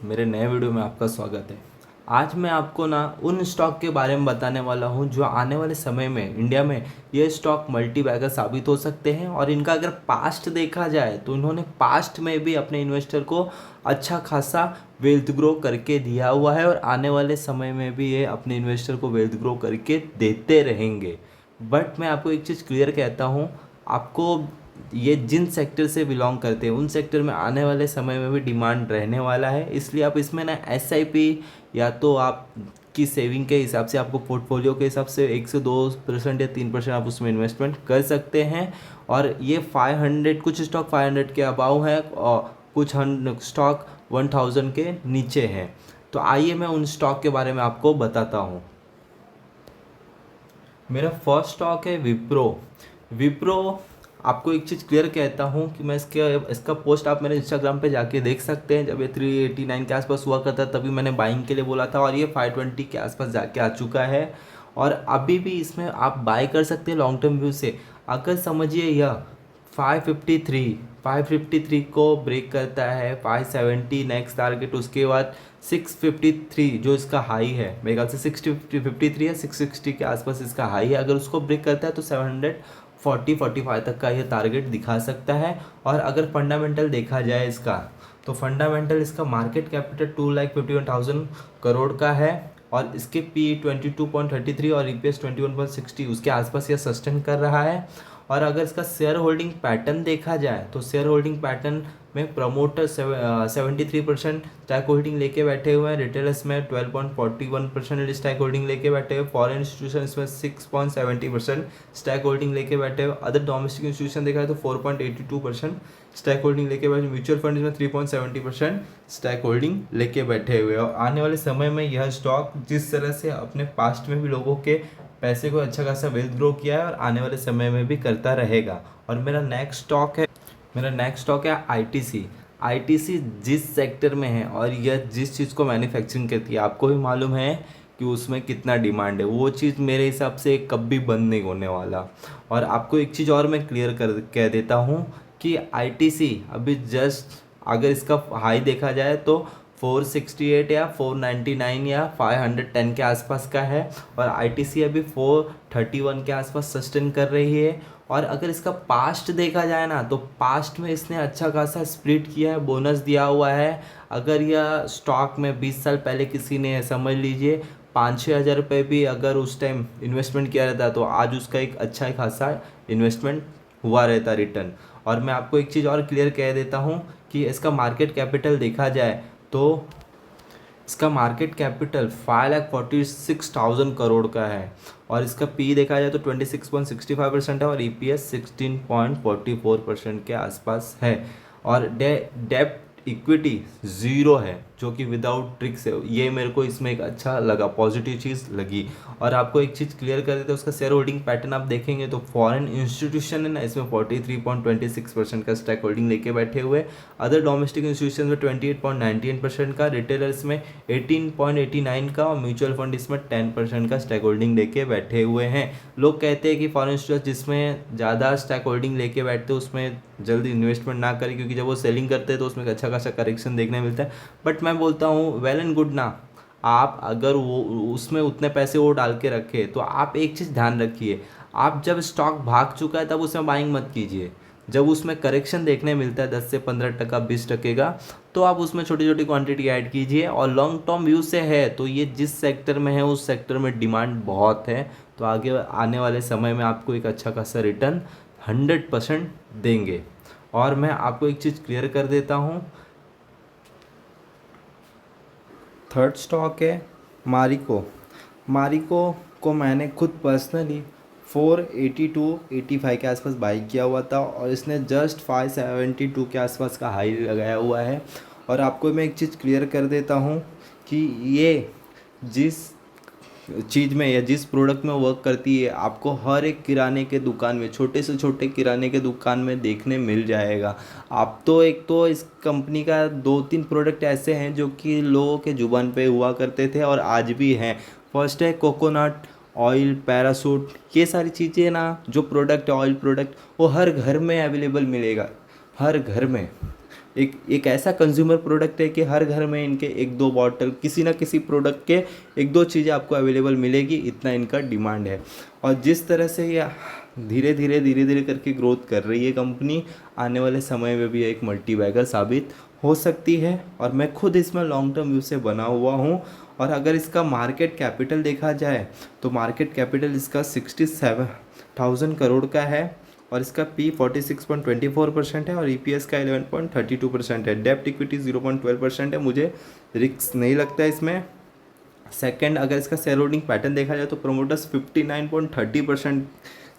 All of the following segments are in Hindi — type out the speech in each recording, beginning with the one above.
मेरे नए वीडियो में आपका स्वागत है। आज मैं आपको उन स्टॉक के बारे में बताने वाला हूं जो आने वाले समय में इंडिया में ये स्टॉक मल्टी बैगर साबित हो सकते हैं। और इनका अगर पास्ट देखा जाए तो इन्होंने पास्ट में भी अपने इन्वेस्टर को अच्छा खासा वेल्थ ग्रो करके दिया हुआ है और आने वाले समय में भी ये अपने इन्वेस्टर को वेल्थ ग्रो करके देते रहेंगे। बट मैं आपको एक चीज़ क्लियर कहता हूँ, आपको ये जिन सेक्टर से बिलोंग करते हैं उन सेक्टर में आने वाले समय में भी डिमांड रहने वाला है। इसलिए आप इसमें एसआईपी या तो आप की सेविंग के हिसाब से, आपको पोर्टफोलियो के हिसाब से 1 से 2% या 3% आप उसमें इन्वेस्टमेंट कर सकते हैं। और ये 500, कुछ स्टॉक 500 के अबाव है और कुछ स्टॉक 1000 के नीचे हैं। तो आइए मैं उन स्टॉक के बारे में आपको बताता हूँ। मेरा फर्स्ट स्टॉक है विप्रो। विप्रो, आपको एक चीज़ क्लियर कहता हूँ कि मैं इसका पोस्ट आप मेरे इंस्टाग्राम पे जाके देख सकते हैं। जब ये 389 के आसपास हुआ करता तभी मैंने बाइंग के लिए बोला था और ये 520 के आसपास जाके आ चुका है। और अभी भी इसमें आप बाय कर सकते हैं लॉन्ग टर्म व्यू से। अगर समझिए यह 553 को ब्रेक करता है, 570 नेक्स्ट टारगेट, उसके बाद 653 जो इसका हाई है, मेरे ख्याल से 653 या 660 के आसपास इसका हाई है। अगर उसको ब्रेक करता है तो 745 तक का ये टारगेट दिखा सकता है। और अगर फंडामेंटल देखा जाए इसका, तो फंडामेंटल इसका मार्केट कैपिटल 2,51,000 करोड़ का है और इसके पी 22.33 और ईपीएस 21.60 उसके आसपास यह सस्टेन कर रहा है। और अगर इसका शेयर होल्डिंग पैटर्न देखा जाए तो शेयर होल्डिंग पैटर्न में प्रमोटर 73% स्टैक होल्डिंग लेके बैठे हुए हैं, रिटेलर्स में 12.41% स्टैक होल्डिंग लेके बैठे हुए, फॉरेन इंस्टीट्यूशन इसमें 6.70% स्टैक होल्डिंग लेके बैठे हुए, अदर डोमेस्टिक इंस्टीट्यूशन देखा है तो 4.82% स्टैक होल्डिंग लेके बैठे, म्यूचुअल फंड इसमें 3.70% स्टैक होल्डिंग लेके बैठे हुए। और आने वाले समय में यह स्टॉक जिस तरह से अपने पास्ट में भी लोगों के पैसे को अच्छा खासा वेल्थ ग्रो किया है और आने वाले समय में भी करता रहेगा। और मेरा नेक्स्ट स्टॉक है आईटीसी। आईटीसी जिस सेक्टर में है और यह जिस चीज़ को मैन्युफैक्चरिंग करती है, आपको भी मालूम है कि उसमें कितना डिमांड है। वो चीज़ मेरे हिसाब से कभी बंद नहीं होने वाला। और आपको एक चीज़ और मैं क्लियर कर कह देता हूँ कि आईटीसी अभी जस्ट, अगर इसका हाई देखा जाए तो 468 या 499 या 510 के आसपास का है और आईटीसी अभी 431 के आसपास सस्टेन कर रही है। और अगर इसका पास्ट देखा जाए तो पास्ट में इसने अच्छा खासा स्प्लिट किया है, बोनस दिया हुआ है। अगर यह स्टॉक में 20 साल पहले किसी ने, समझ लीजिए, 5-6 हज़ार रुपये भी अगर उस टाइम इन्वेस्टमेंट किया रहता तो आज उसका एक अच्छा खासा इन्वेस्टमेंट हुआ रहता रिटर्न। और मैं आपको एक चीज़ और क्लियर कह देता हूँ कि इसका मार्केट कैपिटल देखा जाए तो इसका मार्केट कैपिटल 5,46,000 करोड़ का है और इसका पी देखा जाए तो 26.65% है और ईपीएस 16.44% के आसपास है। और डेप्ट इक्विटी ज़ीरो है जो कि विदाउट ट्रिक्स है। ये मेरे को इसमें एक अच्छा लगा, पॉजिटिव चीज़ लगी। और आपको एक चीज़ क्लियर कर देते हैं, उसका शेयर होल्डिंग पैटर्न आप देखेंगे तो फॉरेन इंस्टीट्यूशन है इसमें 43.26% का स्टैक होल्डिंग लेके बैठे हुए, अदर डोमेस्टिक इंस्टीट्यूशन में 28.98% का, रिटेलर्स में 18.89 का और म्यूचुअल फंड इसमें 10% का स्टैक होल्डिंग लेके बैठे हुए हैं। लोग कहते हैं कि फॉरेन इंस्टीट्यूशन जिसमें ज़्यादा स्टैक होल्डिंग लेके बैठते हैं उसमें जल्दी इन्वेस्टमेंट ना करें, क्योंकि जब वो सेलिंग करते हैं तो उसमें अच्छा खासा करेक्शन देखने मिलता है। बट मैं बोलता हूँ वेल एंड गुड आप अगर वो उसमें उतने पैसे वो डाल के रखे तो आप एक चीज़ ध्यान रखिए, आप जब स्टॉक भाग चुका है तब उसमें बाइंग मत कीजिए। जब उसमें करेक्शन देखने मिलता है 10 से 15%, 20% का, तो आप उसमें छोटी छोटी क्वांटिटी ऐड कीजिए। और लॉन्ग टर्म व्यू से है तो ये जिस सेक्टर में है उस सेक्टर में डिमांड बहुत है, तो आगे आने वाले समय में आपको एक अच्छा खासा रिटर्न 100% देंगे। और मैं आपको एक चीज़ क्लियर कर देता हूँ, थर्ड स्टॉक है मारिको। मारिको को मैंने खुद पर्सनली 482-85 के आसपास बाई किया हुआ था और इसने जस्ट 572 के आसपास का हाई लगाया हुआ है। और आपको मैं एक चीज़ क्लियर कर देता हूँ कि ये जिस चीज़ में या जिस प्रोडक्ट में वर्क करती है आपको हर एक किराने के दुकान में, छोटे से छोटे किराने के दुकान में देखने मिल जाएगा। आप तो एक तो इस कंपनी का 2-3 प्रोडक्ट ऐसे हैं जो कि लोगों के जुबान पे हुआ करते थे और आज भी हैं। फर्स्ट है कोकोनट ऑयल, पैरासूट, ये सारी चीज़ें जो प्रोडक्ट ऑयल प्रोडक्ट वो हर घर में अवेलेबल मिलेगा, हर घर में। एक ऐसा कंज्यूमर प्रोडक्ट है कि हर घर में इनके एक दो बॉटल किसी ना किसी प्रोडक्ट के एक दो चीज़ें आपको अवेलेबल मिलेगी, इतना इनका डिमांड है। और जिस तरह से ये धीरे धीरे करके ग्रोथ कर रही है कंपनी, आने वाले समय में भी एक मल्टी बैगर साबित हो सकती है। और मैं खुद इसमें लॉन्ग टर्म व्यू से बना हुआ हूँ। और अगर इसका मार्केट कैपिटल देखा जाए तो मार्केट कैपिटल इसका 67,000 करोड़ का है और इसका पी 46.24% है और ईपीएस का 11.32% है। डेप्ट इक्विटी 0.12% है। मुझे रिस्क नहीं लगता है इसमें। सेकंड, अगर इसका शेयर होल्डिंग पैटर्न देखा जाए तो प्रोमोटर्स 59.30%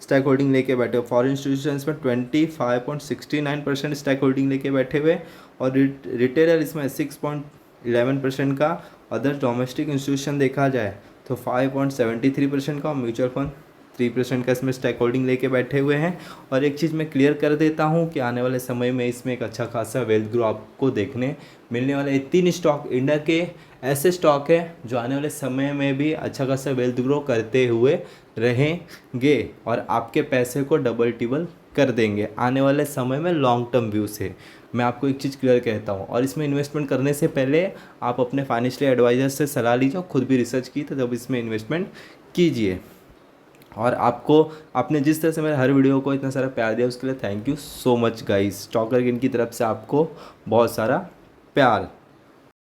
स्टैक होल्डिंग लेके बैठे हुए, फॉरेन इंस्टीट्यूशंस में 25.69% स्टैक होल्डिंग लेके बैठे हुए और रिटेलर इसमें 6.11% का, अदर डोमेस्टिक इंस्टीट्यूशन देखा जाए तो 5.73% का और म्यूचुअल फंड 3% का इसमें स्टैक होल्डिंग लेके बैठे हुए हैं। और एक चीज़ मैं क्लियर कर देता हूँ कि आने वाले समय में इसमें एक अच्छा खासा वेल्थ ग्रो आपको देखने मिलने वाला है। 3 स्टॉक इंडिया के ऐसे स्टॉक है जो आने वाले समय में भी अच्छा खासा वेल्थ ग्रो करते हुए रहेंगे और आपके पैसे को डबल टिबल कर देंगे आने वाले समय में लॉन्ग टर्म व्यू से। मैं आपको एक चीज़ क्लियर कहता हूँ। और इसमें इन्वेस्टमेंट करने से पहले आप अपने फाइनेंशियल एडवाइज़र से सलाह लीजिए, खुद भी रिसर्च की तो जब इसमें इन्वेस्टमेंट कीजिए। और आपने जिस तरह से मेरे हर वीडियो को इतना सारा प्यार दिया उसके लिए thank you so much guys. Stalker की तरफ से आपको बहुत सारा प्यार।